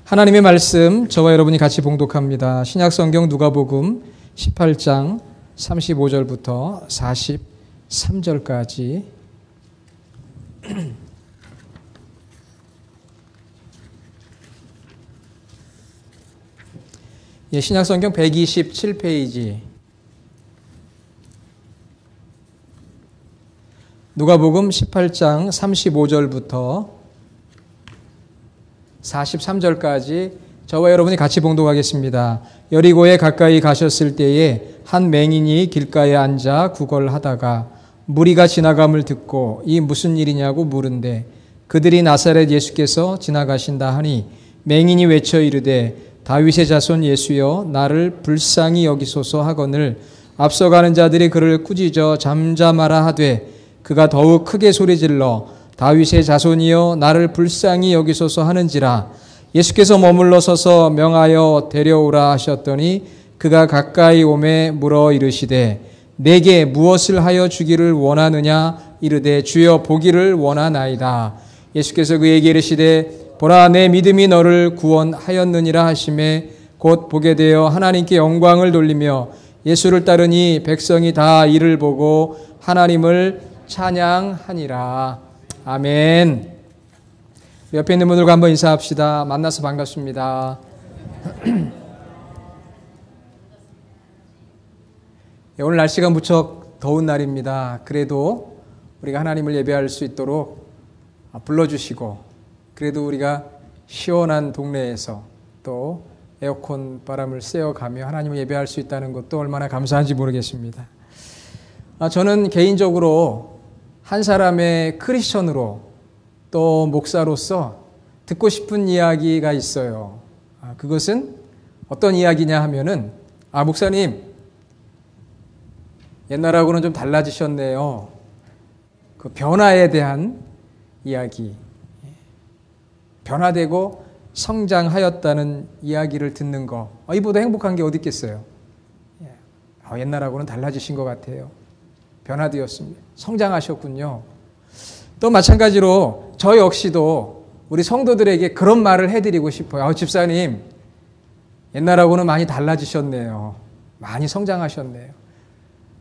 하나님의 말씀 저와 여러분이 같이 봉독합니다. 신약성경 누가복음 18장 35절부터 43절까지 신약성경 127페이지 누가복음 18장 35절부터 43절까지 저와 여러분이 같이 봉독하겠습니다. 여리고에 가까이 가셨을 때에 한 맹인이 길가에 앉아 구걸하다가 무리가 지나감을 듣고 이 무슨 일이냐고 물은데 그들이 나사렛 예수께서 지나가신다 하니 맹인이 외쳐 이르되 다윗의 자손 예수여 나를 불쌍히 여기소서 하거늘 앞서가는 자들이 그를 꾸짖어 잠잠하라 하되 그가 더욱 크게 소리질러 다윗의 자손이여 나를 불쌍히 여기소서 하는지라 예수께서 머물러 서서 명하여 데려오라 하셨더니 그가 가까이 오매 물어 이르시되 내게 무엇을 하여 주기를 원하느냐 이르되 주여 보기를 원하나이다. 예수께서 그에게 이르시되 보라 내 믿음이 너를 구원하였느니라 하시매 곧 보게 되어 하나님께 영광을 돌리며 예수를 따르니 백성이 다 이를 보고 하나님을 찬양하니라. 아멘. 옆에 있는 분들과 한번 인사합시다. 만나서 반갑습니다. 오늘 날씨가 무척 더운 날입니다. 그래도 우리가 하나님을 예배할 수 있도록 불러주시고 그래도 우리가 시원한 동네에서 또 에어컨 바람을 쐬어가며 하나님을 예배할 수 있다는 것도 얼마나 감사한지 모르겠습니다. 저는 개인적으로 한 사람의 크리스천으로 또 목사로서 듣고 싶은 이야기가 있어요. 그것은 어떤 이야기냐 하면은 목사님 옛날하고는 좀 달라지셨네요. 그 변화에 대한 이야기, 변화되고 성장하였다는 이야기를 듣는 거 이보다 행복한 게 어디 있겠어요. 옛날하고는 달라지신 것 같아요. 변화되었습니다. 성장하셨군요. 또 마찬가지로 저 역시도 우리 성도들에게 그런 말을 해드리고 싶어요. 집사님 옛날하고는 많이 달라지셨네요. 많이 성장하셨네요.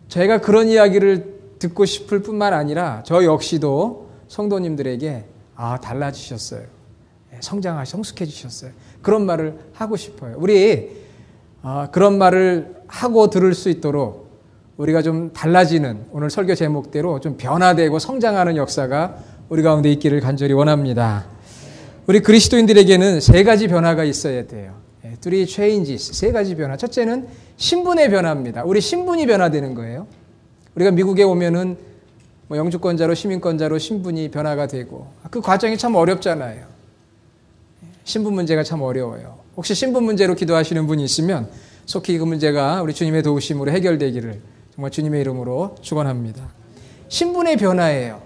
저희가 그런 이야기를 듣고 싶을 뿐만 아니라 저 역시도 성도님들에게 달라지셨어요. 성숙해지셨어요. 그런 말을 하고 싶어요. 우리 그런 말을 하고 들을 수 있도록 우리가 좀 달라지는 오늘 설교 제목대로 좀 변화되고 성장하는 역사가 우리 가운데 있기를 간절히 원합니다. 우리 그리스도인들에게는 세 가지 변화가 있어야 돼요. Three changes, 세 가지 변화. 첫째는 신분의 변화입니다. 우리 신분이 변화되는 거예요. 우리가 미국에 오면은 영주권자로 시민권자로 신분이 변화가 되고 그 과정이 참 어렵잖아요. 신분 문제가 참 어려워요. 혹시 신분 문제로 기도하시는 분이 있으면 속히 그 문제가 우리 주님의 도우심으로 해결되기를 정말 주님의 이름으로 축원합니다. 신분의 변화예요.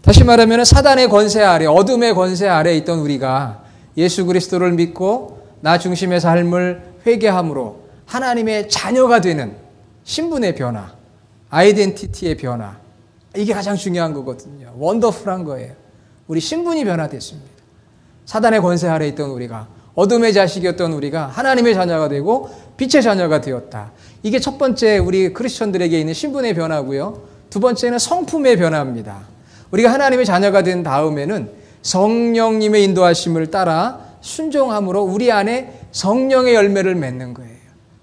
다시 말하면 사단의 권세 아래, 어둠의 권세 아래 있던 우리가 예수 그리스도를 믿고 나 중심의 삶을 회개함으로 하나님의 자녀가 되는 신분의 변화, 아이덴티티의 변화. 이게 가장 중요한 거거든요. 원더풀한 거예요. 우리 신분이 변화됐습니다. 사단의 권세 아래 있던 우리가, 어둠의 자식이었던 우리가 하나님의 자녀가 되고 빛의 자녀가 되었다. 이게 첫 번째 우리 크리스천들에게 있는 신분의 변화고요. 두 번째는 성품의 변화입니다. 우리가 하나님의 자녀가 된 다음에는 성령님의 인도하심을 따라 순종함으로 우리 안에 성령의 열매를 맺는 거예요.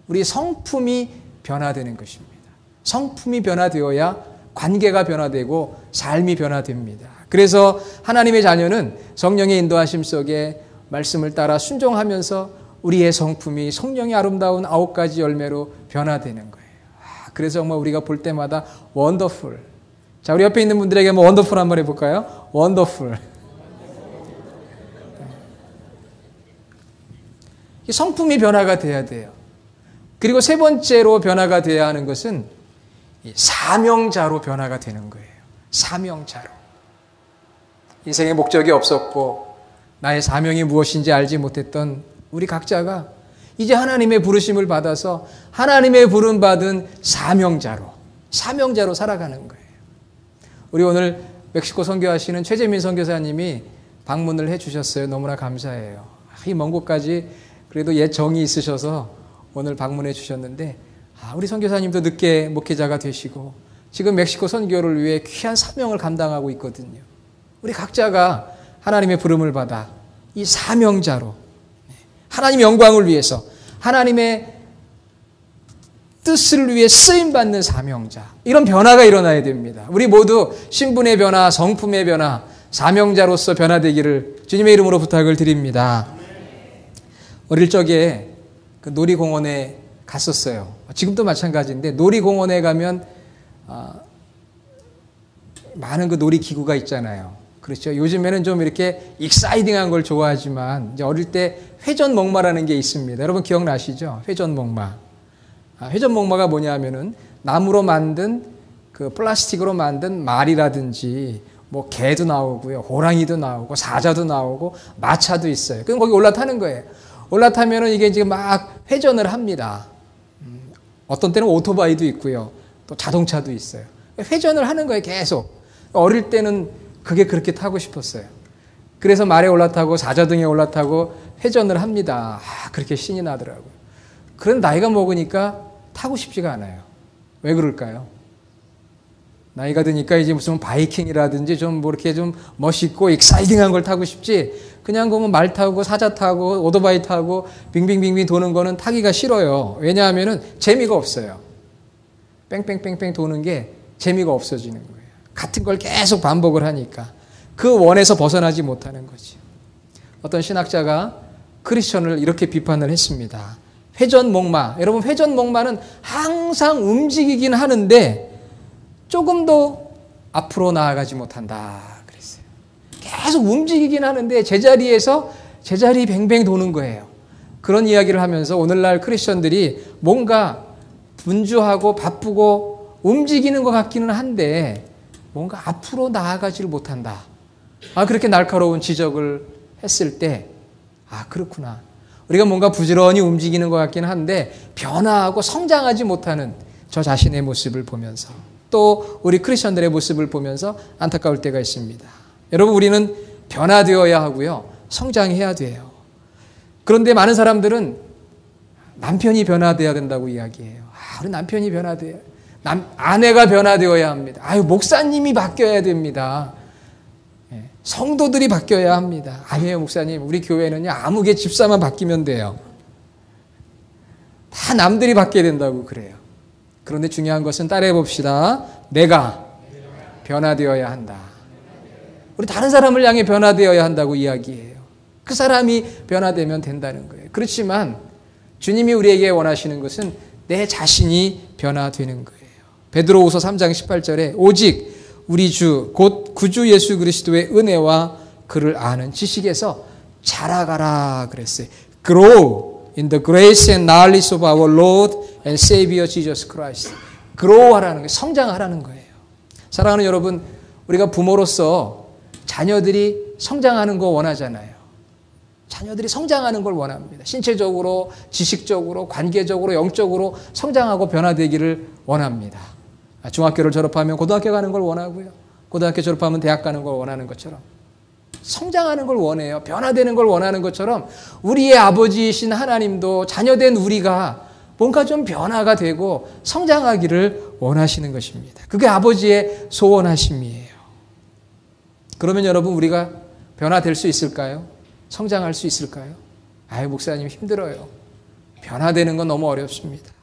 우리 성품이 변화되는 것입니다. 성품이 변화되어야 관계가 변화되고 삶이 변화됩니다. 그래서 하나님의 자녀는 성령의 인도하심 속에 말씀을 따라 순종하면서 우리의 성품이 성령의 아름다운 9가지 열매로 변화되는 거예요. 그래서 정말 우리가 볼 때마다 원더풀. 자, 우리 옆에 있는 분들에게 한번 원더풀 한번 해볼까요? 원더풀. 성품이 변화가 돼야 돼요. 그리고 세 번째로 변화가 돼야 하는 것은 사명자로 변화가 되는 거예요. 사명자로. 인생의 목적이 없었고 나의 사명이 무엇인지 알지 못했던 우리 각자가 이제 하나님의 부르심을 받아서 하나님의 부름받은 사명자로 살아가는 거예요. 우리 오늘 멕시코 선교하시는 최재민 선교사님이 방문을 해주셨어요. 너무나 감사해요. 이 먼 곳까지 그래도 옛 정이 있으셔서 오늘 방문해 주셨는데, 우리 선교사님도 늦게 목회자가 되시고 지금 멕시코 선교를 위해 귀한 사명을 감당하고 있거든요. 우리 각자가 하나님의 부름을 받아 이 사명자로 하나님 영광을 위해서 하나님의 뜻을 위해 쓰임받는 사명자, 이런 변화가 일어나야 됩니다. 우리 모두 신분의 변화, 성품의 변화, 사명자로서 변화되기를 주님의 이름으로 부탁을 드립니다. 어릴 적에 그 놀이공원에 갔었어요. 지금도 마찬가지인데 놀이공원에 가면 많은 그 놀이기구가 있잖아요. 그렇죠. 요즘에는 좀 이렇게 익사이딩한 걸 좋아하지만 이제 어릴 때 회전목마라는 게 있습니다. 여러분 기억나시죠? 회전목마. 회전목마가 뭐냐면은 나무로 만든 그 플라스틱으로 만든 말이라든지 뭐 개도 나오고요, 호랑이도 나오고 사자도 나오고 마차도 있어요. 그럼 거기 올라타는 거예요. 올라타면은 이게 지금 막 회전을 합니다. 어떤 때는 오토바이도 있고요, 또 자동차도 있어요. 회전을 하는 거예요, 계속. 어릴 때는 그게 그렇게 타고 싶었어요. 그래서 말에 올라타고 사자등에 올라타고 회전을 합니다. 그렇게 신이 나더라고요. 그런 나이가 먹으니까 타고 싶지가 않아요. 왜 그럴까요? 나이가 드니까 이제 무슨 바이킹이라든지 좀 뭐 이렇게 좀 멋있고 익사이딩한 걸 타고 싶지, 그냥 그러면 말 타고 사자 타고 오토바이 타고 빙빙빙빙 도는 거는 타기가 싫어요. 왜냐하면은 재미가 없어요. 뺑뺑뺑뺑 도는 게 재미가 없어지는 거예요. 같은 걸 계속 반복을 하니까 그 원에서 벗어나지 못하는 거지. 어떤 신학자가 크리스천을 이렇게 비판을 했습니다. 회전목마. 여러분, 회전목마는 항상 움직이긴 하는데 조금 더 앞으로 나아가지 못한다 그랬어요. 계속 움직이긴 하는데 제자리에서 제자리 뱅뱅 도는 거예요. 그런 이야기를 하면서 오늘날 크리스천들이 뭔가 분주하고 바쁘고 움직이는 것 같기는 한데 뭔가 앞으로 나아가지를 못한다. 그렇게 날카로운 지적을 했을 때, 그렇구나. 우리가 뭔가 부지런히 움직이는 것 같긴 한데 변화하고 성장하지 못하는 저 자신의 모습을 보면서, 또 우리 크리스천들의 모습을 보면서 안타까울 때가 있습니다. 여러분, 우리는 변화되어야 하고요, 성장해야 돼요. 그런데 많은 사람들은 남편이 변화되어야 된다고 이야기해요. 우리 남편이 변화돼요. 아내가 변화되어야 합니다. 목사님이 바뀌어야 됩니다. 성도들이 바뀌어야 합니다. 아니에요, 목사님. 우리 교회는요, 아무개 집사만 바뀌면 돼요. 다 남들이 바뀌어야 된다고 그래요. 그런데 중요한 것은 따라해 봅시다. 내가 변화되어야 한다. 우리 다른 사람을 향해 변화되어야 한다고 이야기해요. 그 사람이 변화되면 된다는 거예요. 그렇지만 주님이 우리에게 원하시는 것은 내 자신이 변화되는 거예요. 베드로후서 3장 18절에 오직 우리 주 곧 구주 예수 그리스도의 은혜와 그를 아는 지식에서 자라가라 그랬어요. Grow in the grace and knowledge of our Lord and Savior Jesus Christ. Grow하라는 거예요. 성장하라는 거예요. 사랑하는 여러분, 우리가 부모로서 자녀들이 성장하는 거 원하잖아요. 자녀들이 성장하는 걸 원합니다. 신체적으로, 지식적으로, 관계적으로, 영적으로 성장하고 변화되기를 원합니다. 중학교를 졸업하면 고등학교 가는 걸 원하고요. 고등학교 졸업하면 대학 가는 걸 원하는 것처럼 성장하는 걸 원해요. 변화되는 걸 원하는 것처럼 우리의 아버지이신 하나님도 자녀된 우리가 뭔가 좀 변화가 되고 성장하기를 원하시는 것입니다. 그게 아버지의 소원하심이에요. 그러면 여러분, 우리가 변화될 수 있을까요? 성장할 수 있을까요? 목사님 힘들어요. 변화되는 건 너무 어렵습니다.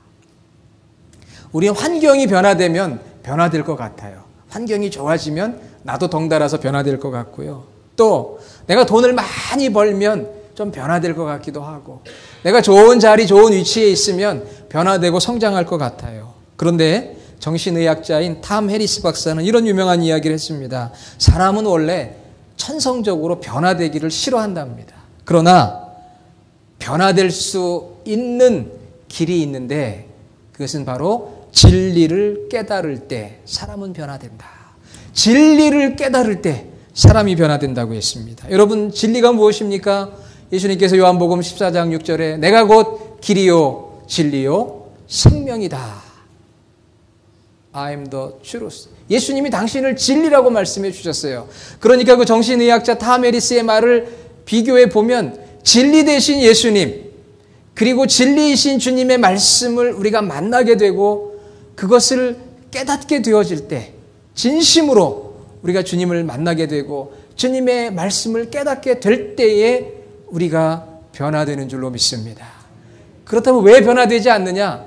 우리는 환경이 변화되면 변화될 것 같아요. 환경이 좋아지면 나도 덩달아서 변화될 것 같고요. 또 내가 돈을 많이 벌면 좀 변화될 것 같기도 하고, 내가 좋은 자리, 좋은 위치에 있으면 변화되고 성장할 것 같아요. 그런데 정신의학자인 탐 해리스 박사는 이런 유명한 이야기를 했습니다. 사람은 원래 천성적으로 변화되기를 싫어한답니다. 그러나 변화될 수 있는 길이 있는데 그것은 바로 진리를 깨달을 때 사람은 변화된다. 진리를 깨달을 때 사람이 변화된다고 했습니다. 여러분, 진리가 무엇입니까? 예수님께서 요한복음 14장 6절에 내가 곧 길이요 진리요 생명이다. I am the truth. 예수님이 당신을 진리라고 말씀해 주셨어요. 그러니까 그 정신의학자 탐 해리스의 말을 비교해 보면 진리 되신 예수님, 그리고 진리이신 주님의 말씀을 우리가 만나게 되고 그것을 깨닫게 되어질 때, 진심으로 우리가 주님을 만나게 되고 주님의 말씀을 깨닫게 될 때에 우리가 변화되는 줄로 믿습니다. 그렇다면 왜 변화되지 않느냐?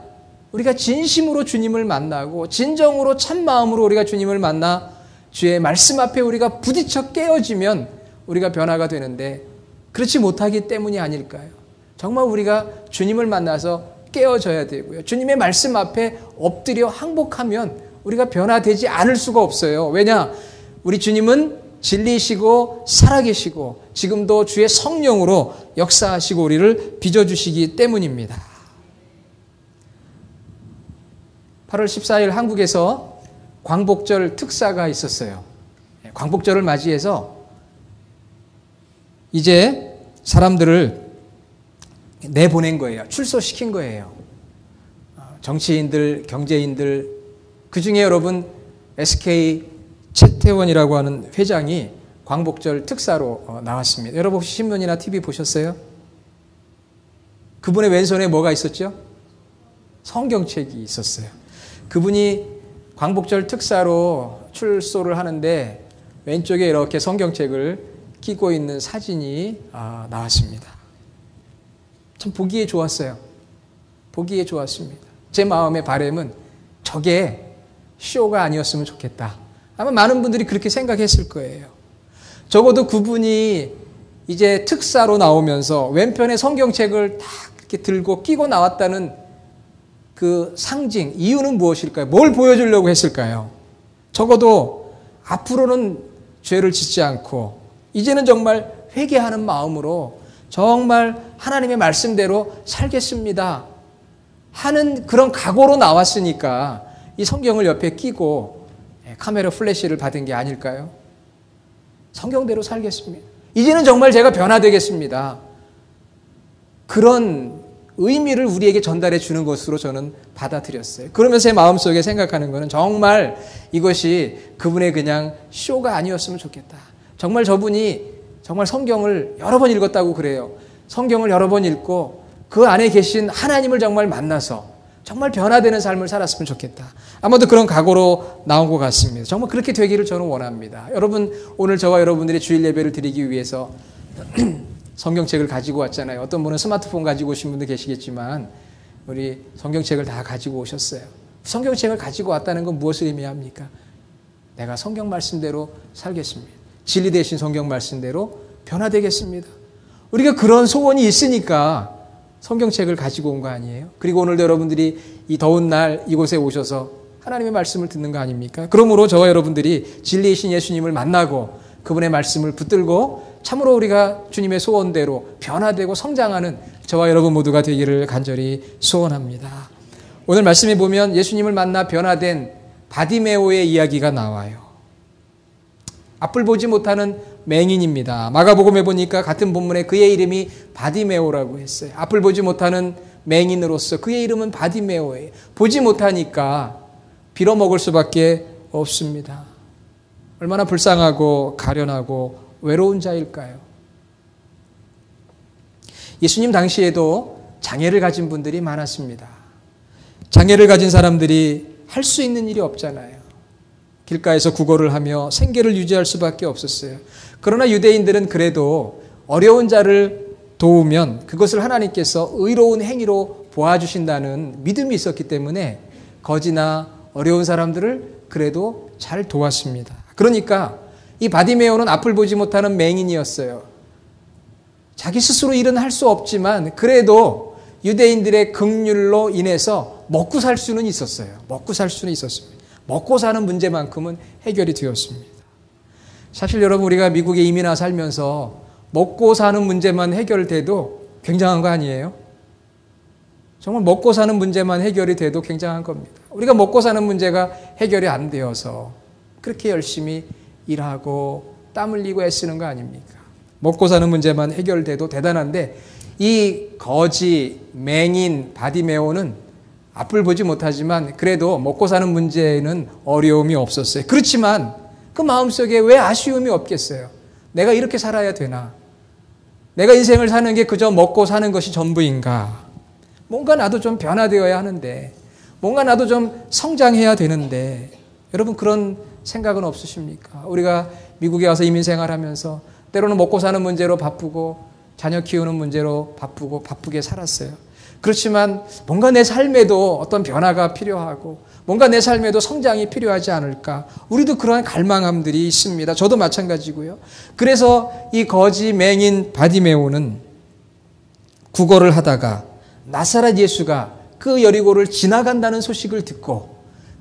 우리가 진심으로 주님을 만나고 진정으로 참 마음으로 우리가 주님을 만나 주의 말씀 앞에 우리가 부딪혀 깨어지면 우리가 변화가 되는데, 그렇지 못하기 때문이 아닐까요? 정말 우리가 주님을 만나서 깨어져야 되고요. 주님의 말씀 앞에 엎드려 항복하면 우리가 변화되지 않을 수가 없어요. 왜냐? 우리 주님은 진리이시고 살아계시고 지금도 주의 성령으로 역사하시고 우리를 빚어주시기 때문입니다. 8월 14일 한국에서 광복절 특사가 있었어요. 광복절을 맞이해서 이제 사람들을 내보낸 거예요. 출소시킨 거예요. 정치인들, 경제인들, 그 중에 여러분 SK 최태원이라고 하는 회장이 광복절 특사로 나왔습니다. 여러분 혹시 신문이나 TV 보셨어요? 그분의 왼손에 뭐가 있었죠? 성경책이 있었어요. 그분이 광복절 특사로 출소를 하는데 왼쪽에 이렇게 성경책을 끼고 있는 사진이 나왔습니다. 참 보기에 좋았어요. 보기에 좋았습니다. 제 마음의 바람은 저게 쇼가 아니었으면 좋겠다. 아마 많은 분들이 그렇게 생각했을 거예요. 적어도 그분이 이제 특사로 나오면서 왼편에 성경책을 딱 이렇게 들고 끼고 나왔다는 그 상징, 이유는 무엇일까요? 뭘 보여주려고 했을까요? 적어도 앞으로는 죄를 짓지 않고 이제는 정말 회개하는 마음으로 정말 하나님의 말씀대로 살겠습니다 하는 그런 각오로 나왔으니까 이 성경을 옆에 끼고 카메라 플래시를 받은 게 아닐까요? 성경대로 살겠습니다. 이제는 정말 제가 변화되겠습니다. 그런 의미를 우리에게 전달해 주는 것으로 저는 받아들였어요. 그러면서 제 마음속에 생각하는 것은 정말 이것이 그분의 그냥 쇼가 아니었으면 좋겠다. 정말 저분이 정말 성경을 여러 번 읽었다고 그래요. 성경을 여러 번 읽고 그 안에 계신 하나님을 정말 만나서 정말 변화되는 삶을 살았으면 좋겠다. 아마도 그런 각오로 나온 것 같습니다. 정말 그렇게 되기를 저는 원합니다. 여러분, 오늘 저와 여러분들이 주일 예배를 드리기 위해서 성경책을 가지고 왔잖아요. 어떤 분은 스마트폰 가지고 오신 분도 계시겠지만 우리 성경책을 다 가지고 오셨어요. 성경책을 가지고 왔다는 건 무엇을 의미합니까? 내가 성경 말씀대로 살겠습니다. 진리 되신 성경 말씀대로 변화되겠습니다. 우리가 그런 소원이 있으니까 성경책을 가지고 온 거 아니에요? 그리고 오늘도 여러분들이 이 더운 날 이곳에 오셔서 하나님의 말씀을 듣는 거 아닙니까? 그러므로 저와 여러분들이 진리이신 예수님을 만나고 그분의 말씀을 붙들고 참으로 우리가 주님의 소원대로 변화되고 성장하는 저와 여러분 모두가 되기를 간절히 소원합니다. 오늘 말씀에 보면 예수님을 만나 변화된 바디메오의 이야기가 나와요. 앞을 보지 못하는 맹인입니다. 마가복음에 보니까 같은 본문에 그의 이름이 바디메오라고 했어요. 앞을 보지 못하는 맹인으로서 그의 이름은 바디메오예요. 보지 못하니까 빌어먹을 수밖에 없습니다. 얼마나 불쌍하고 가련하고 외로운 자일까요? 예수님 당시에도 장애를 가진 분들이 많았습니다. 장애를 가진 사람들이 할 수 있는 일이 없잖아요. 길가에서 구걸을 하며 생계를 유지할 수밖에 없었어요. 그러나 유대인들은 그래도 어려운 자를 도우면 그것을 하나님께서 의로운 행위로 보아주신다는 믿음이 있었기 때문에 거지나 어려운 사람들을 그래도 잘 도왔습니다. 그러니까 이 바디메오는 앞을 보지 못하는 맹인이었어요. 자기 스스로 일은 할 수 없지만 그래도 유대인들의 긍휼로 인해서 먹고 살 수는 있었어요. 먹고 살 수는 있었습니다. 먹고 사는 문제만큼은 해결이 되었습니다. 사실 여러분, 우리가 미국에 이민 와 살면서 먹고 사는 문제만 해결돼도 굉장한 거 아니에요? 정말 먹고 사는 문제만 해결이 돼도 굉장한 겁니다. 우리가 먹고 사는 문제가 해결이 안 되어서 그렇게 열심히 일하고 땀 흘리고 애쓰는 거 아닙니까? 먹고 사는 문제만 해결돼도 대단한데 이 거지, 맹인, 바디메오는 앞을 보지 못하지만 그래도 먹고 사는 문제에는 어려움이 없었어요. 그렇지만 그 마음속에 왜 아쉬움이 없겠어요? 내가 이렇게 살아야 되나? 내가 인생을 사는 게 그저 먹고 사는 것이 전부인가? 뭔가 나도 좀 변화되어야 하는데, 뭔가 나도 좀 성장해야 되는데, 여러분 그런 생각은 없으십니까? 우리가 미국에 와서 이민생활하면서 때로는 먹고 사는 문제로 바쁘고 자녀 키우는 문제로 바쁘게 살았어요. 그렇지만 뭔가 내 삶에도 어떤 변화가 필요하고 뭔가 내 삶에도 성장이 필요하지 않을까? 우리도 그러한 갈망함들이 있습니다. 저도 마찬가지고요. 그래서 이 거지 맹인 바디메오는 구걸을 하다가 나사렛 예수가 그 여리고를 지나간다는 소식을 듣고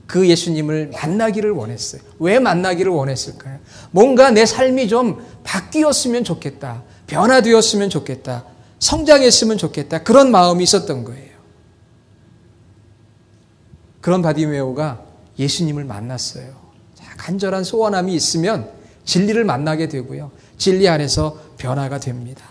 그 예수님을 만나기를 원했어요. 왜 만나기를 원했을까요? 뭔가 내 삶이 좀 바뀌었으면 좋겠다. 변화되었으면 좋겠다. 성장했으면 좋겠다. 그런 마음이 있었던 거예요. 그런 바디메오가 예수님을 만났어요. 간절한 소원함이 있으면 진리를 만나게 되고요. 진리 안에서 변화가 됩니다.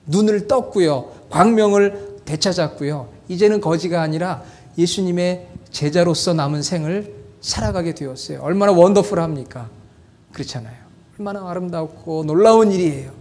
눈을 떴고요. 광명을 되찾았고요. 이제는 거지가 아니라 예수님의 제자로서 남은 생을 살아가게 되었어요. 얼마나 원더풀합니까? 그렇잖아요. 얼마나 아름답고 놀라운 일이에요.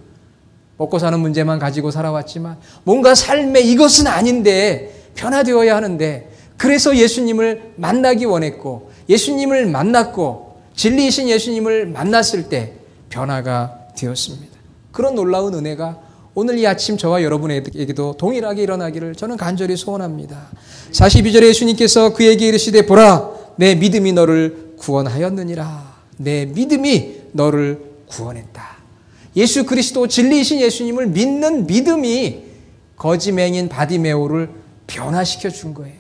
먹고 사는 문제만 가지고 살아왔지만 뭔가 삶의 이것은 아닌데 변화되어야 하는데 그래서 예수님을 만나기 원했고 예수님을 만났고 진리이신 예수님을 만났을 때 변화가 되었습니다. 그런 놀라운 은혜가 오늘 이 아침 저와 여러분에게도 동일하게 일어나기를 저는 간절히 소원합니다. 42절에 예수님께서 그에게 이르시되 보라 내 믿음이 너를 구원하였느니라. 내 믿음이 너를 구원했다. 예수 그리스도 진리이신 예수님을 믿는 믿음이 거지맹인 바디메오를 변화시켜 준 거예요.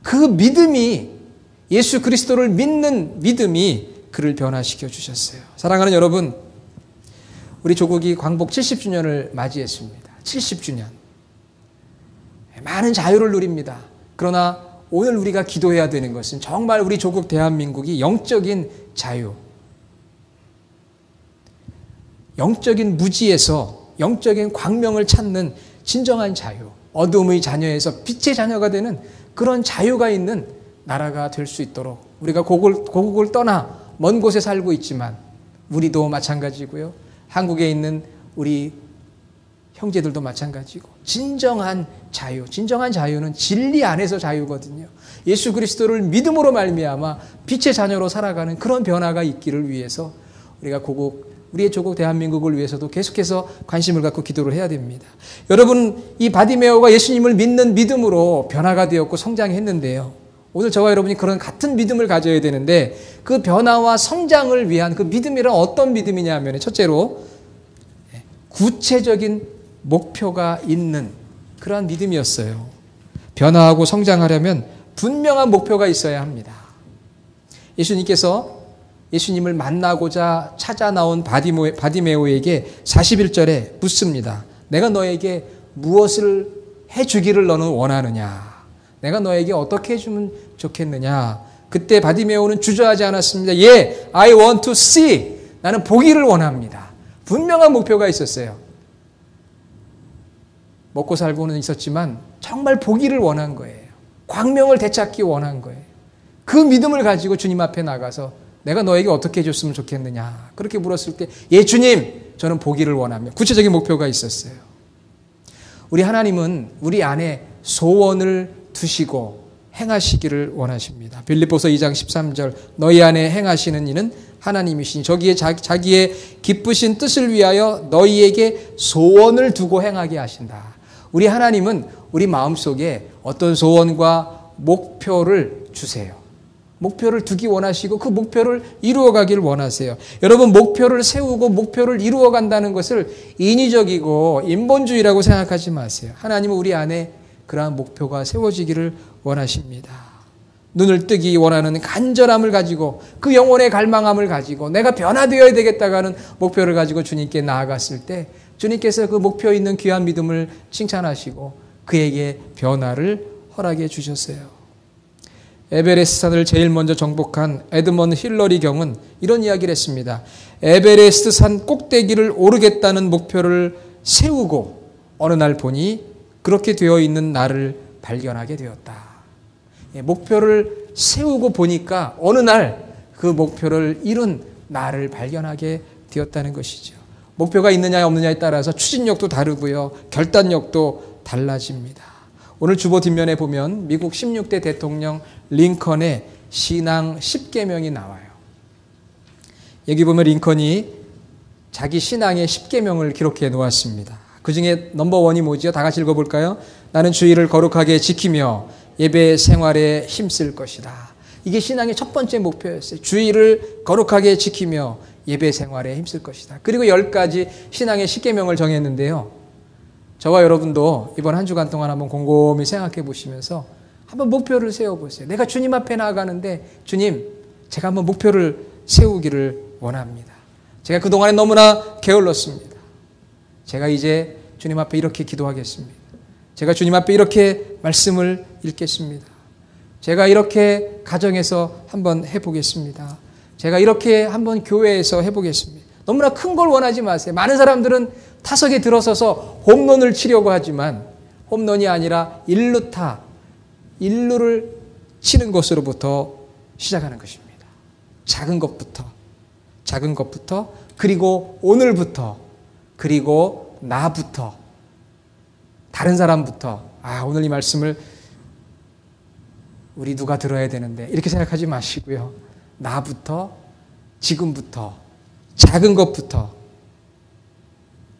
그 믿음이 예수 그리스도를 믿는 믿음이 그를 변화시켜 주셨어요. 사랑하는 여러분, 우리 조국이 광복 70주년을 맞이했습니다. 70주년. 많은 자유를 누립니다. 그러나 오늘 우리가 기도해야 되는 것은 정말 우리 조국 대한민국이 영적인 자유, 영적인 무지에서 영적인 광명을 찾는 진정한 자유, 어둠의 자녀에서 빛의 자녀가 되는 그런 자유가 있는 나라가 될 수 있도록 우리가 고국을 떠나 먼 곳에 살고 있지만 우리도 마찬가지고요. 한국에 있는 우리 형제들도 마찬가지고 진정한 자유, 진정한 자유는 진리 안에서 자유거든요. 예수 그리스도를 믿음으로 말미암아 빛의 자녀로 살아가는 그런 변화가 있기를 위해서 우리가 우리의 조국 대한민국을 위해서도 계속해서 관심을 갖고 기도를 해야 됩니다. 여러분, 이 바디메오가 예수님을 믿는 믿음으로 변화가 되었고 성장했는데요. 오늘 저와 여러분이 그런 같은 믿음을 가져야 되는데 그 변화와 성장을 위한 그 믿음이란 어떤 믿음이냐 하면 첫째로 구체적인 목표가 있는 그러한 믿음이었어요. 변화하고 성장하려면 분명한 목표가 있어야 합니다. 예수님께서 예수님을 만나고자 찾아 나온 바디메오에게 41절에 묻습니다. 내가 너에게 무엇을 해주기를 너는 원하느냐? 내가 너에게 어떻게 해주면 좋겠느냐? 그때 바디메오는 주저하지 않았습니다. 예, I want to see. 나는 보기를 원합니다. 분명한 목표가 있었어요. 먹고 살고는 있었지만 정말 보기를 원한 거예요. 광명을 되찾기 원한 거예요. 그 믿음을 가지고 주님 앞에 나가서 내가 너에게 어떻게 해줬으면 좋겠느냐? 그렇게 물었을 때 예 주님 저는 보기를 원합니다. 구체적인 목표가 있었어요. 우리 하나님은 우리 안에 소원을 두시고 행하시기를 원하십니다. 빌립보서 2장 13절 너희 안에 행하시는 이는 하나님이시니 저기에 자기의 기쁘신 뜻을 위하여 너희에게 소원을 두고 행하게 하신다. 우리 하나님은 우리 마음속에 어떤 소원과 목표를 주세요. 목표를 두기 원하시고 그 목표를 이루어가기를 원하세요. 여러분 목표를 세우고 목표를 이루어간다는 것을 인위적이고 인본주의라고 생각하지 마세요. 하나님은 우리 안에 그러한 목표가 세워지기를 원하십니다. 눈을 뜨기 원하는 간절함을 가지고 그 영혼의 갈망함을 가지고 내가 변화되어야 되겠다고 하는 목표를 가지고 주님께 나아갔을 때 주님께서 그 목표 있는 귀한 믿음을 칭찬하시고 그에게 변화를 허락해 주셨어요. 에베레스트 산을 제일 먼저 정복한 에드먼드 힐러리 경은 이런 이야기를 했습니다. 에베레스트 산 꼭대기를 오르겠다는 목표를 세우고 어느 날 보니 그렇게 되어 있는 나를 발견하게 되었다. 목표를 세우고 보니까 어느 날 그 목표를 이룬 나를 발견하게 되었다는 것이죠. 목표가 있느냐 없느냐에 따라서 추진력도 다르고요. 결단력도 달라집니다. 오늘 주보 뒷면에 보면 미국 16대 대통령 링컨의 신앙 10계명이 나와요. 여기 보면 링컨이 자기 신앙의 10계명을 기록해 놓았습니다. 그 중에 넘버원이 뭐지요? 다 같이 읽어볼까요? 나는 주의를 거룩하게 지키며 예배 생활에 힘쓸 것이다. 이게 신앙의 첫 번째 목표였어요. 주의를 거룩하게 지키며 예배 생활에 힘쓸 것이다. 그리고 10가지 신앙의 10계명을 정했는데요. 저와 여러분도 이번 한 주간 동안 한번 곰곰이 생각해 보시면서 한번 목표를 세워보세요. 내가 주님 앞에 나아가는데 주님, 제가 한번 목표를 세우기를 원합니다. 제가 그동안에 너무나 게을렀습니다. 제가 이제 주님 앞에 이렇게 기도하겠습니다. 제가 주님 앞에 이렇게 말씀을 읽겠습니다. 제가 이렇게 가정에서 한번 해보겠습니다. 제가 이렇게 한번 교회에서 해보겠습니다. 너무나 큰 걸 원하지 마세요. 많은 사람들은 타석에 들어서서 홈런을 치려고 하지만 홈런이 아니라 일루를 치는 것으로부터 시작하는 것입니다. 작은 것부터, 그리고 오늘부터, 그리고 나부터, 다른 사람부터, 오늘 이 말씀을 우리 누가 들어야 되는데 이렇게 생각하지 마시고요. 나부터, 지금부터, 작은 것부터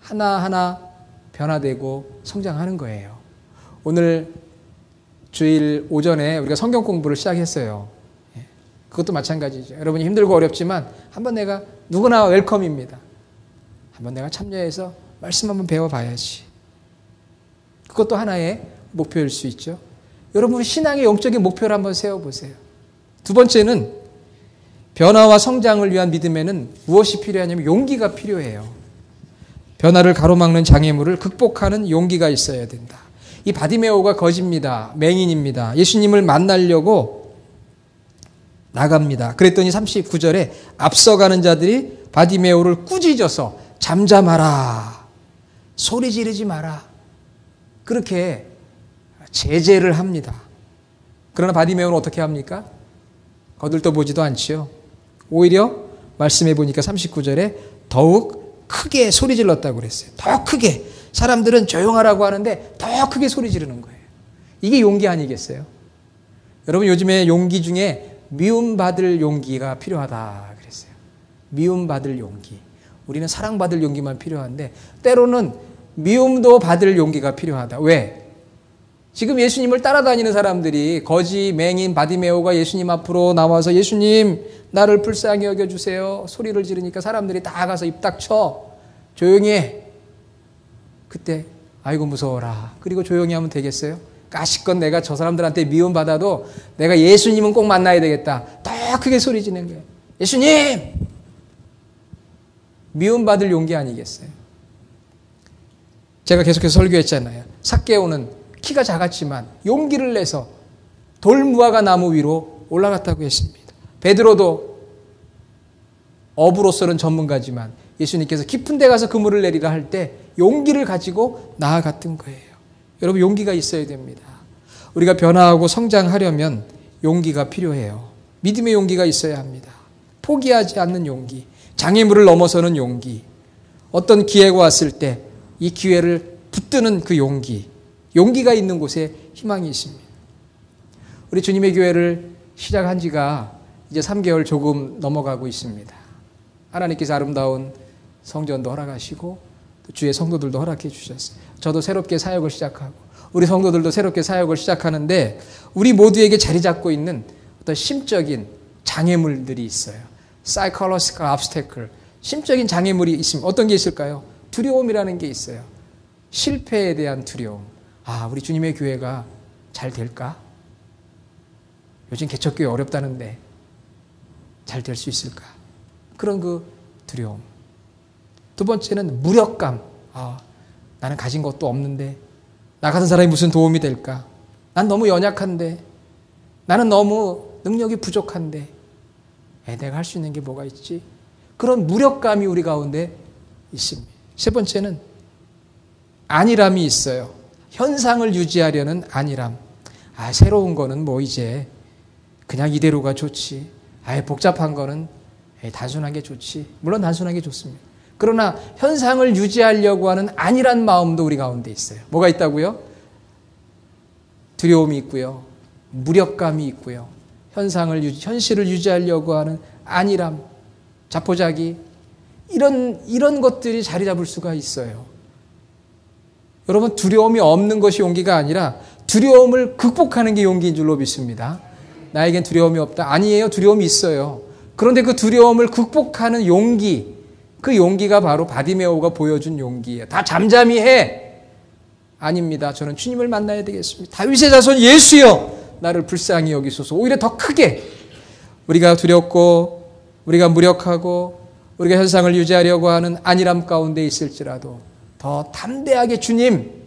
하나하나 변화되고 성장하는 거예요. 오늘 주일 오전에 우리가 성경 공부를 시작했어요. 그것도 마찬가지죠. 여러분이 힘들고 어렵지만 한번 내가 누구나 웰컴입니다. 한번 내가 참여해서 말씀 한번 배워봐야지. 그것도 하나의 목표일 수 있죠. 여러분 신앙의 영적인 목표를 한번 세워보세요. 두 번째는 변화와 성장을 위한 믿음에는 무엇이 필요하냐면 용기가 필요해요. 변화를 가로막는 장애물을 극복하는 용기가 있어야 된다. 이 바디메오가 거지입니다. 맹인입니다. 예수님을 만나려고 나갑니다. 그랬더니 39절에 앞서가는 자들이 바디메오를 꾸짖어서 잠잠하라, 소리 지르지 마라, 그렇게 제재를 합니다. 그러나 바디메오는 어떻게 합니까? 거들떠보지도 않지요. 오히려 말씀해 보니까 39절에 더욱 크게 소리 질렀다고 그랬어요. 더 크게. 사람들은 조용하라고 하는데 더 크게 소리 지르는 거예요. 이게 용기 아니겠어요? 여러분 요즘에 용기 중에 미움받을 용기가 필요하다 그랬어요. 미움받을 용기. 우리는 사랑받을 용기만 필요한데 때로는 미움도 받을 용기가 필요하다. 왜? 지금 예수님을 따라다니는 사람들이 거지, 맹인, 바디메오가 예수님 앞으로 나와서 예수님 나를 불쌍히 여겨주세요 소리를 지르니까 사람들이 다 가서 입 닥쳐 조용히 해. 그때 아이고 무서워라. 그리고 조용히 하면 되겠어요? 까짓건 내가 저 사람들한테 미움받아도 내가 예수님은 꼭 만나야 되겠다. 더 크게 소리 지르는 거예요. 예수님! 미움받을 용기 아니겠어요? 제가 계속해서 설교했잖아요. 삭개오는 키가 작았지만 용기를 내서 돌무화과 나무 위로 올라갔다고 했습니다. 베드로도 어부로서는 전문가지만 예수님께서 깊은 데 가서 그물을 내리라 할 때 용기를 가지고 나아갔던 거예요. 여러분 용기가 있어야 됩니다. 우리가 변화하고 성장하려면 용기가 필요해요. 믿음의 용기가 있어야 합니다. 포기하지 않는 용기, 장애물을 넘어서는 용기, 어떤 기회가 왔을 때 이 기회를 붙드는 그 용기, 용기가 있는 곳에 희망이 있습니다. 우리 주님의 교회를 시작한 지가 이제 3개월 조금 넘어가고 있습니다. 하나님께서 아름다운 성전도 허락하시고 주의 성도들도 허락해 주셨어요. 저도 새롭게 사역을 시작하고 우리 성도들도 새롭게 사역을 시작하는데 우리 모두에게 자리 잡고 있는 어떤 심적인 장애물들이 있어요. Psychological obstacle, 심적인 장애물이 있습니다. 어떤 게 있을까요? 두려움이라는 게 있어요. 실패에 대한 두려움. 우리 주님의 교회가 잘 될까? 요즘 개척교회 어렵다는데 잘 될 수 있을까? 그런 그 두려움. 두 번째는 무력감. 나는 가진 것도 없는데 나 같은 사람이 무슨 도움이 될까? 난 너무 연약한데 나는 너무 능력이 부족한데 내가 할 수 있는 게 뭐가 있지? 그런 무력감이 우리 가운데 있습니다. 세 번째는 안일함이 있어요. 현상을 유지하려는 안일함. 새로운 거는 뭐 이제 그냥 이대로가 좋지. 복잡한 거는 단순한 게 좋지. 물론 단순한 게 좋습니다. 그러나 현상을 유지하려고 하는 안일한 마음도 우리 가운데 있어요. 뭐가 있다고요? 두려움이 있고요. 무력감이 있고요. 현실을 유지하려고 하는 안일함, 자포자기, 이런 것들이 자리 잡을 수가 있어요. 여러분, 두려움이 없는 것이 용기가 아니라 두려움을 극복하는 게 용기인 줄로 믿습니다. 나에겐 두려움이 없다. 아니에요. 두려움이 있어요. 그런데 그 두려움을 극복하는 용기, 그 용기가 바로 바디메오가 보여준 용기예요. 다 잠잠히 해. 아닙니다. 저는 주님을 만나야 되겠습니다. 다윗의 자손 예수여, 나를 불쌍히 여기소서. 오히려 더 크게 우리가 두렵고 우리가 무력하고 우리가 현상을 유지하려고 하는 안일함 가운데 있을지라도 더 담대하게 주님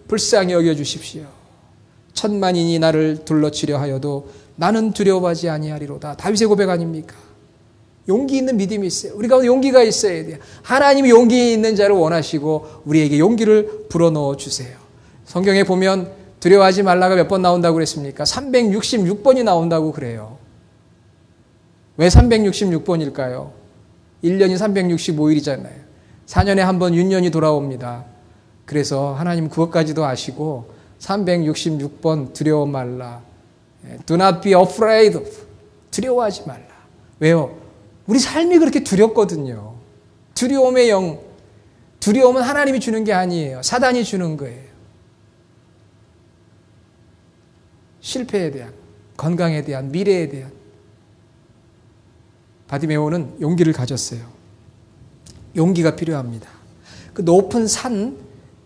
불쌍히 여겨주십시오. 천만인이 나를 둘러치려 하여도 나는 두려워하지 아니하리로다. 다윗의 고백 아닙니까? 용기 있는 믿음이 있어요. 우리 가운데 용기가 있어야 돼요. 하나님이 용기 있는 자를 원하시고 우리에게 용기를 불어넣어 주세요. 성경에 보면 두려워하지 말라가 몇 번 나온다고 그랬습니까? 366번이 나온다고 그래요. 왜 366번일까요? 1년이 365일이잖아요. 4년에 한 번 윤년이 돌아옵니다. 그래서 하나님 그것까지도 아시고 366번 두려워 말라. Do not be afraid. 두려워하지 말라. 왜요? 우리 삶이 그렇게 두렵거든요. 두려움의 영, 두려움은 하나님이 주는 게 아니에요. 사단이 주는 거예요. 실패에 대한, 건강에 대한, 미래에 대한. 바디메오는 용기를 가졌어요. 용기가 필요합니다. 그 높은 산,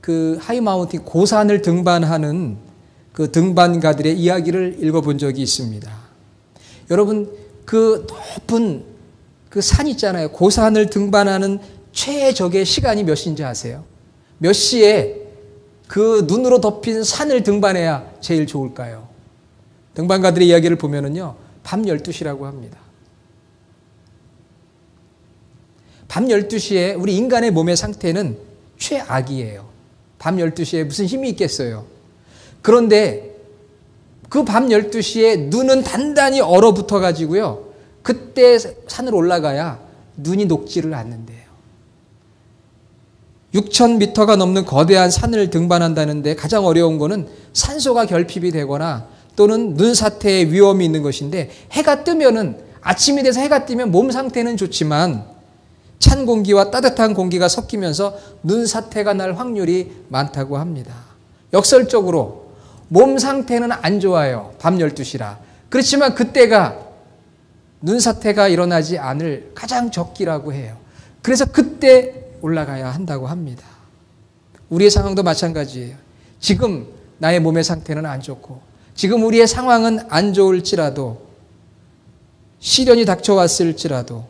그 하이마운틴 고산을 등반하는 그 등반가들의 이야기를 읽어본 적이 있습니다. 여러분, 그 높은 그 산 있잖아요. 고산을 등반하는 최적의 시간이 몇 시인지 아세요? 몇 시에 그 눈으로 덮인 산을 등반해야 제일 좋을까요? 등반가들의 이야기를 보면은요, 밤 12시라고 합니다. 밤 12시에 우리 인간의 몸의 상태는 최악이에요. 밤 12시에 무슨 힘이 있겠어요? 그런데 그 밤 12시에 눈은 단단히 얼어붙어 가지고요, 그때 산을 올라가야 눈이 녹지를 않는데요. 6,000m가 넘는 거대한 산을 등반한다는데 가장 어려운 거는 산소가 결핍이 되거나 또는 눈사태의 위험이 있는 것인데, 해가 뜨면은, 아침이 돼서 해가 뜨면 몸 상태는 좋지만 찬 공기와 따뜻한 공기가 섞이면서 눈사태가 날 확률이 많다고 합니다. 역설적으로 몸 상태는 안 좋아요. 밤 12시라. 그렇지만 그때가 눈사태가 일어나지 않을 가장 적기라고 해요. 그래서 그때 올라가야 한다고 합니다. 우리의 상황도 마찬가지예요. 지금 나의 몸의 상태는 안 좋고, 지금 우리의 상황은 안 좋을지라도, 시련이 닥쳐왔을지라도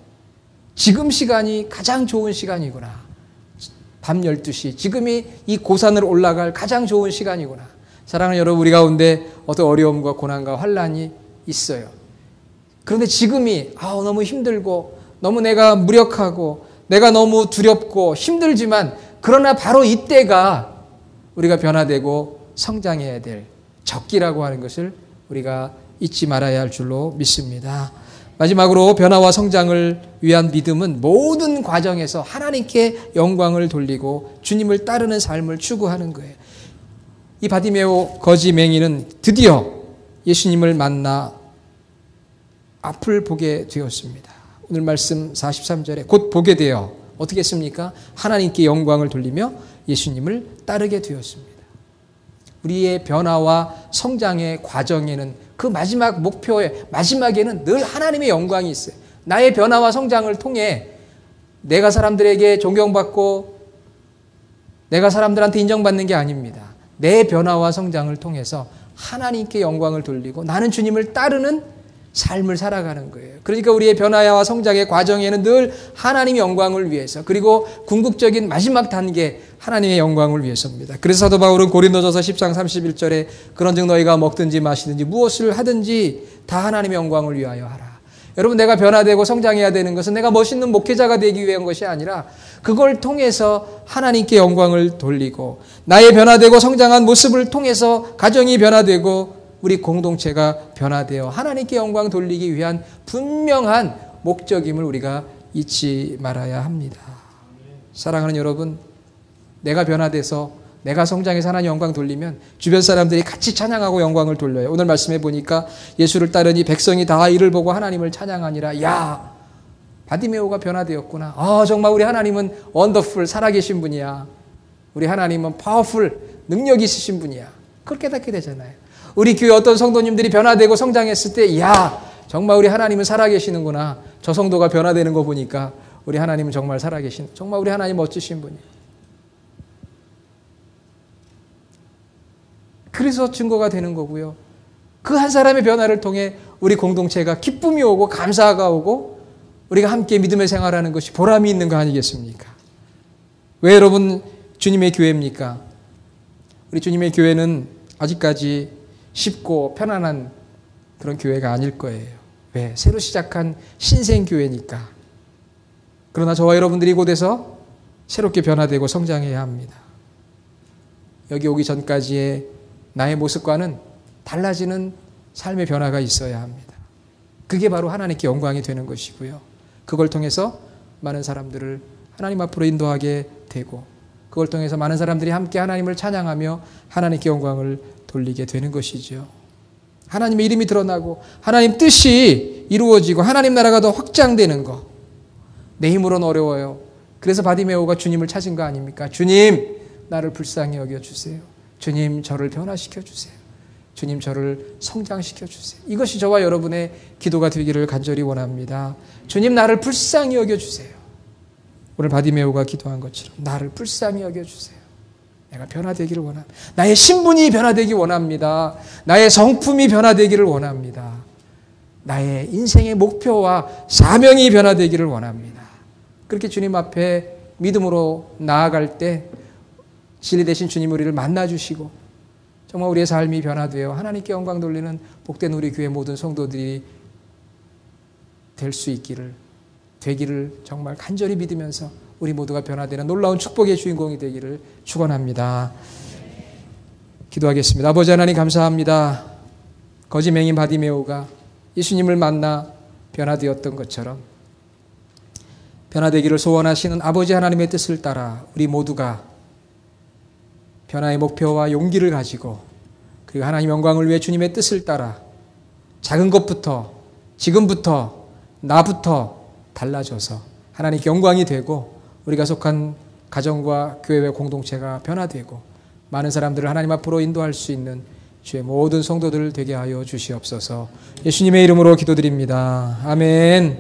지금 시간이 가장 좋은 시간이구나. 밤 12시, 지금이 이 고산을 올라갈 가장 좋은 시간이구나. 사랑하는 여러분, 우리 가운데 어떤 어려움과 고난과 환난이 있어요. 그런데 지금이 너무 힘들고 너무 내가 무력하고 내가 너무 두렵고 힘들지만, 그러나 바로 이때가 우리가 변화되고 성장해야 될 적기라고 하는 것을 우리가 잊지 말아야 할 줄로 믿습니다. 마지막으로 변화와 성장을 위한 믿음은 모든 과정에서 하나님께 영광을 돌리고 주님을 따르는 삶을 추구하는 거예요. 이 바디메오 거지맹이는 드디어 예수님을 만나 앞을 보게 되었습니다. 오늘 말씀 43절에 곧 보게 되어 어떻게 했습니까? 하나님께 영광을 돌리며 예수님을 따르게 되었습니다. 우리의 변화와 성장의 과정에는, 그 마지막 목표의 마지막에는 늘 하나님의 영광이 있어요. 나의 변화와 성장을 통해 내가 사람들에게 존경받고 내가 사람들한테 인정받는 게 아닙니다. 내 변화와 성장을 통해서 하나님께 영광을 돌리고 나는 주님을 따르는 삶을 살아가는 거예요. 그러니까 우리의 변화와 성장의 과정에는 늘 하나님의 영광을 위해서, 그리고 궁극적인 마지막 단계 하나님의 영광을 위해서입니다. 그래서 사도 바울은 고린도전서 10장 31절에 그런즉 너희가 먹든지 마시든지 무엇을 하든지 다 하나님의 영광을 위하여 하라. 여러분, 내가 변화되고 성장해야 되는 것은 내가 멋있는 목회자가 되기 위한 것이 아니라 그걸 통해서 하나님께 영광을 돌리고, 나의 변화되고 성장한 모습을 통해서 가정이 변화되고 우리 공동체가 변화되어 하나님께 영광 돌리기 위한 분명한 목적임을 우리가 잊지 말아야 합니다. 사랑하는 여러분, 내가 변화돼서 내가 성장해서 하나님 영광 돌리면 주변 사람들이 같이 찬양하고 영광을 돌려요. 오늘 말씀해 보니까 예수를 따르니 백성이 다 이를 보고 하나님을 찬양하니라. 야, 바디메오가 변화되었구나. 정말 우리 하나님은 원더풀 살아계신 분이야. 우리 하나님은 파워풀 능력 있으신 분이야. 그걸 깨닫게 되잖아요. 우리 교회 어떤 성도님들이 변화되고 성장했을 때, 야, 정말 우리 하나님은 살아계시는구나. 저 성도가 변화되는 거 보니까 우리 하나님은 정말 살아계신, 정말 우리 하나님 멋지신 분이에요. 그래서 증거가 되는 거고요. 그 한 사람의 변화를 통해 우리 공동체가 기쁨이 오고 감사가 오고 우리가 함께 믿음의 생활하는 것이 보람이 있는 거 아니겠습니까? 왜 여러분 주님의 교회입니까? 우리 주님의 교회는 아직까지 쉽고 편안한 그런 교회가 아닐 거예요. 왜? 새로 시작한 신생교회니까. 그러나 저와 여러분들이 이곳에서 새롭게 변화되고 성장해야 합니다. 여기 오기 전까지의 나의 모습과는 달라지는 삶의 변화가 있어야 합니다. 그게 바로 하나님께 영광이 되는 것이고요. 그걸 통해서 많은 사람들을 하나님 앞으로 인도하게 되고 그걸 통해서 많은 사람들이 함께 하나님을 찬양하며 하나님께 영광을 돌리게 되는 것이죠. 하나님의 이름이 드러나고 하나님 뜻이 이루어지고 하나님 나라가 더 확장되는 것. 내 힘으로는 어려워요. 그래서 바디메오가 주님을 찾은 거 아닙니까? 주님, 나를 불쌍히 여겨주세요. 주님, 저를 변화시켜주세요. 주님, 저를 성장시켜주세요. 이것이 저와 여러분의 기도가 되기를 간절히 원합니다. 주님, 나를 불쌍히 여겨주세요. 오늘 바디메오가 기도한 것처럼 나를 불쌍히 여겨주세요. 내가 변화되기를 원합니다. 나의 신분이 변화되기 원합니다. 나의 성품이 변화되기를 원합니다. 나의 인생의 목표와 사명이 변화되기를 원합니다. 그렇게 주님 앞에 믿음으로 나아갈 때 진리 되신 주님 우리를 만나주시고 정말 우리의 삶이 변화되어 하나님께 영광 돌리는 복된 우리 교회 모든 성도들이 될 수 있기를 되기를 정말 간절히 믿으면서 우리 모두가 변화되는 놀라운 축복의 주인공이 되기를 축원합니다. 기도하겠습니다. 아버지 하나님 감사합니다. 거지맹인 바디메오가 예수님을 만나 변화되었던 것처럼 변화되기를 소원하시는 아버지 하나님의 뜻을 따라 우리 모두가 변화의 목표와 용기를 가지고 그리고 하나님 영광을 위해 주님의 뜻을 따라 작은 것부터 지금부터 나부터 달라져서 하나님께 영광이 되고 우리가 속한 가정과 교회와 공동체가 변화되고 많은 사람들을 하나님 앞으로 인도할 수 있는 주의 모든 성도들 되게 하여 주시옵소서. 예수님의 이름으로 기도드립니다. 아멘.